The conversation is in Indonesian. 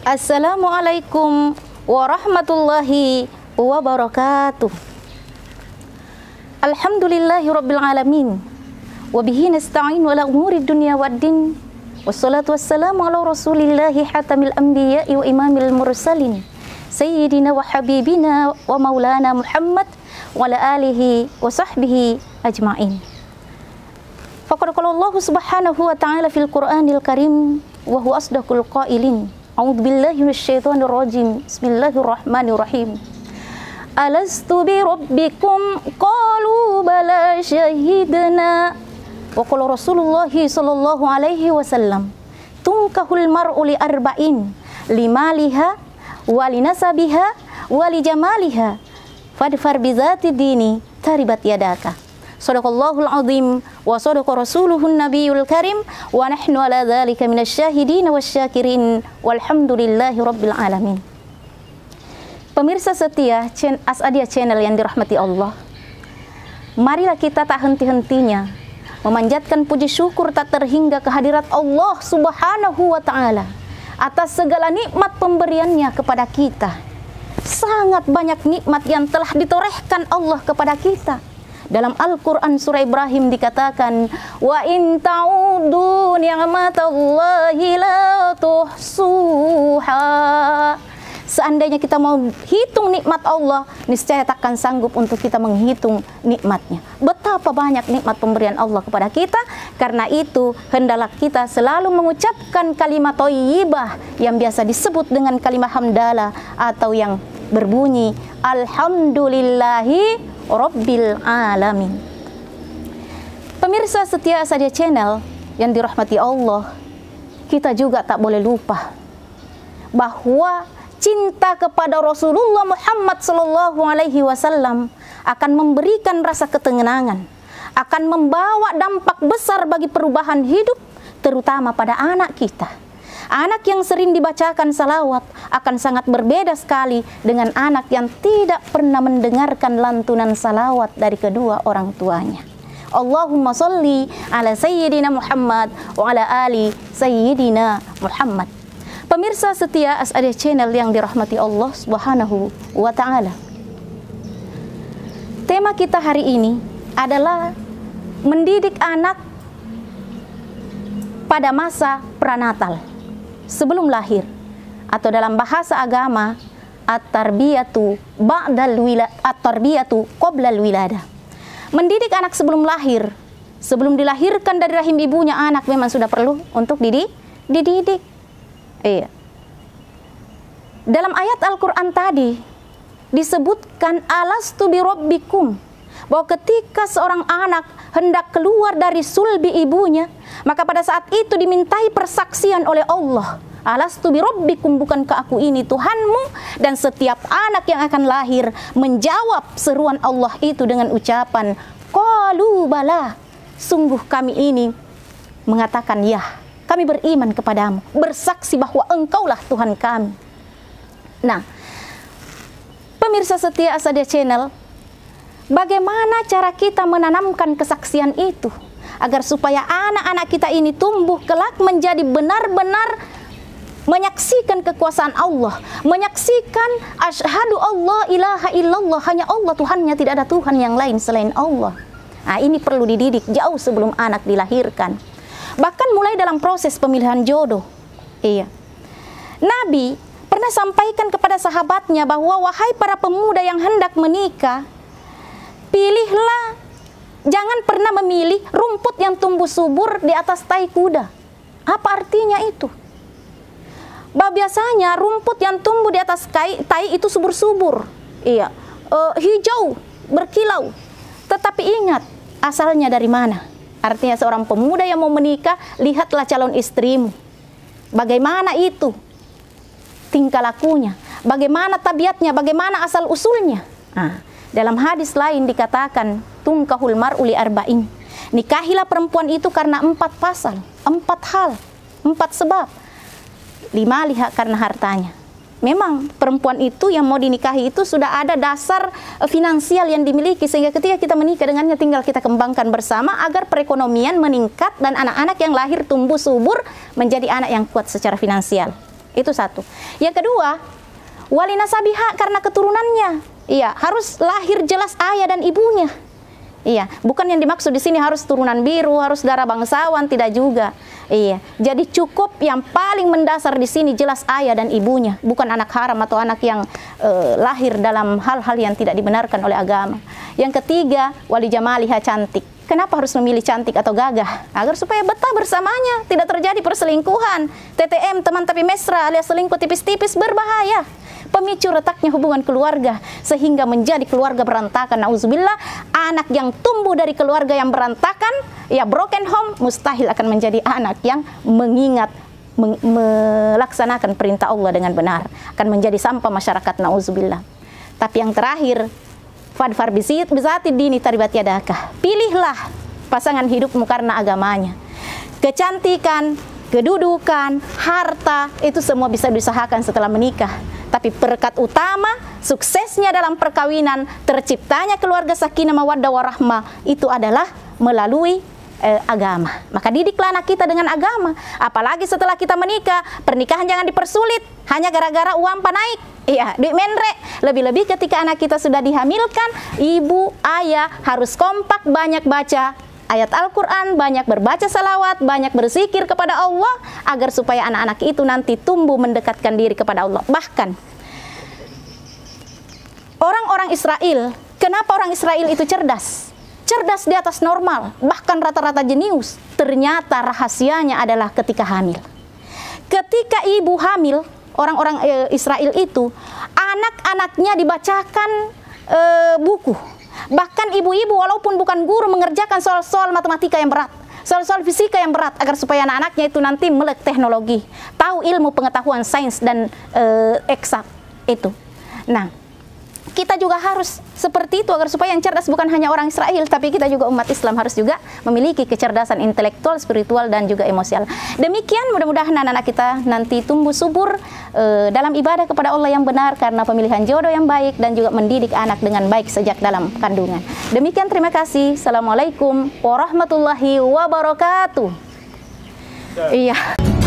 Assalamualaikum warahmatullahi wabarakatuh. Alhamdulillahi rabbil alamin. Wabihi nasta'in wala umuri dunya waddin. Wassalatu wassalamu ala rasulillahi hatamil anbiya'i wa imamil mursalin. Sayyidina wa habibina wa maulana Muhammad wa ala alihi wa sahbihi ajma'in. Faqad qala Allah subhanahu wa ta'ala fil Qur'anil Karim wa huwa asdaqul qailin. A'udzu billahi minasyaitonir rajim. Bismillahirrahmanirrahim. Alastu bi rabbikum qalu bala syahidna. Wa qala Rasulullah sallallahu alaihi wasallam, tunkahul mar'u li arba'in, limaliha wa linasabiha wa lijamaliha fadfar bi zati dini taribat yadaka. Shadaqallahul azim wa shadaqa rasuluhun nabiyul karim wa nahnu ala dzalika minasyahidin wasyakirin walhamdulillahi rabbil alamin. Pemirsa setia Asadia Channel yang dirahmati Allah, marilah kita tak henti-hentinya memanjatkan puji syukur tak terhingga kehadirat Allah subhanahu wa ta'ala atas segala nikmat pemberiannya kepada kita. Sangat banyak nikmat yang telah ditorehkan Allah kepada kita. Dalam Al-Quran surah Ibrahim dikatakan, wa in ta'udu ni'matallahi la tuhsuha. Seandainya kita mau hitung nikmat Allah, niscaya takkan sanggup untuk kita menghitung nikmatnya. Betapa banyak nikmat pemberian Allah kepada kita. Karena itu, hendaklah kita selalu mengucapkan kalimat thayyibah yang biasa disebut dengan kalimat hamdalah atau yang berbunyi alhamdulillahi rabbil alamin. Pemirsa setia Asadia Channel yang dirahmati Allah, kita juga tak boleh lupa bahwa cinta kepada Rasulullah Muhammad sallallahu alaihi wasallam akan memberikan rasa ketenangan, akan membawa dampak besar bagi perubahan hidup, terutama pada anak kita. Anak yang sering dibacakan salawat akan sangat berbeda sekali dengan anak yang tidak pernah mendengarkan lantunan salawat dari kedua orang tuanya. Allahumma sholli ala sayyidina Muhammad wa ala ali sayyidina Muhammad. Pemirsa setia Asadia Channel yang dirahmati Allah subhanahu wa ta'ala, tema kita hari ini adalah mendidik anak pada masa pranatal, sebelum lahir, atau dalam bahasa agama at-tarbiyatu qoblal wiladah. Mendidik anak sebelum lahir, sebelum dilahirkan dari rahim ibunya, anak memang sudah perlu untuk dididik. Iya. Dalam ayat Al-Quran tadi disebutkan alastu bi rabbikum, bahwa ketika seorang anak hendak keluar dari sulbi ibunya, maka pada saat itu dimintai persaksian oleh Allah. Alastu bi rabbikum, bukankah aku ini Tuhanmu? Dan setiap anak yang akan lahir menjawab seruan Allah itu dengan ucapan qalu bala, sungguh kami ini mengatakan ya, kami beriman kepadamu, bersaksi bahwa engkaulah Tuhan kami. Nah, pemirsa setia Asadia Channel, bagaimana cara kita menanamkan kesaksian itu agar supaya anak-anak kita ini tumbuh kelak menjadi benar-benar menyaksikan kekuasaan Allah, menyaksikan asyhadu Allah ilaha illallah, hanya Allah Tuhannya, tidak ada Tuhan yang lain selain Allah. Nah, ini perlu dididik jauh sebelum anak dilahirkan. Bahkan mulai dalam proses pemilihan jodoh. Iya. Nabi pernah sampaikan kepada sahabatnya bahwa wahai para pemuda yang hendak menikah, pilihlah, jangan pernah memilih rumput yang tumbuh subur di atas tai kuda. Apa artinya itu? Bah, biasanya rumput yang tumbuh di atas tai itu subur-subur. Iya. Hijau, berkilau. Tetapi ingat, asalnya dari mana? Artinya seorang pemuda yang mau menikah, lihatlah calon istrimu. Bagaimana itu tingkah lakunya, bagaimana tabiatnya, bagaimana asal usulnya. Nah, dalam hadis lain dikatakan tunkahul mar'u li arba'in, nikahilah perempuan itu karena 4 pasal, 4 hal, 4 sebab. 5 lihat karena hartanya. Memang perempuan itu yang mau dinikahi itu sudah ada dasar finansial yang dimiliki, sehingga ketika kita menikah dengannya tinggal kita kembangkan bersama agar perekonomian meningkat dan anak-anak yang lahir tumbuh subur menjadi anak yang kuat secara finansial. Itu satu. Yang kedua, wali nasabiha karena keturunannya. Iya, harus lahir jelas ayah dan ibunya. Iya, bukan yang dimaksud di sini harus turunan biru, harus darah bangsawan, tidak juga. Iya, jadi cukup yang paling mendasar di sini jelas ayah dan ibunya, bukan anak haram atau anak yang lahir dalam hal-hal yang tidak dibenarkan oleh agama. Yang ketiga, wali jamaliha cantik. Kenapa harus memilih cantik atau gagah? Agar supaya betah bersamanya, tidak terjadi perselingkuhan. TTM, teman tapi mesra alias selingkuh tipis-tipis, berbahaya. Pemicu retaknya hubungan keluarga sehingga menjadi keluarga berantakan. Nauzubillah, anak yang tumbuh dari keluarga yang berantakan, ya broken home, mustahil akan menjadi anak yang mengingat melaksanakan perintah Allah dengan benar, akan menjadi sampah masyarakat. Nauzubillah. Tapi yang terakhir, fadfar bizati dini taribat yadaka. Pilihlah pasangan hidupmu karena agamanya. Kecantikan, kedudukan, harta, itu semua bisa diusahakan setelah menikah. Tapi perekat utama suksesnya dalam perkawinan, terciptanya keluarga sakinah mawaddah warahmah, itu adalah melalui agama. Maka didiklah anak kita dengan agama. Apalagi setelah kita menikah, pernikahan jangan dipersulit hanya gara-gara uang naik. Iya, duit menre. Lebih-lebih ketika anak kita sudah dihamilkan, ibu, ayah harus kompak, banyak baca ayat Al-Quran, banyak berbaca salawat, banyak berzikir kepada Allah, agar supaya anak-anak itu nanti tumbuh mendekatkan diri kepada Allah. Bahkan orang-orang Israel, kenapa orang Israel itu cerdas? Cerdas di atas normal, bahkan rata-rata jenius. Ternyata rahasianya adalah ketika hamil. Ketika ibu hamil, orang-orang Israel itu, anak-anaknya dibacakan buku. Bahkan ibu-ibu walaupun bukan guru mengerjakan soal-soal matematika yang berat, soal-soal fisika yang berat, agar supaya anak-anaknya itu nanti melek teknologi, tahu ilmu pengetahuan sains dan eksak itu. Nah, kita juga harus seperti itu agar supaya yang cerdas bukan hanya orang Israel, tapi kita juga umat Islam harus juga memiliki kecerdasan intelektual, spiritual, dan juga emosional. Demikian, mudah-mudahan anak-anak kita nanti tumbuh subur dalam ibadah kepada Allah yang benar karena pemilihan jodoh yang baik dan juga mendidik anak dengan baik sejak dalam kandungan. Demikian, terima kasih. Assalamualaikum warahmatullahi wabarakatuh. Iya.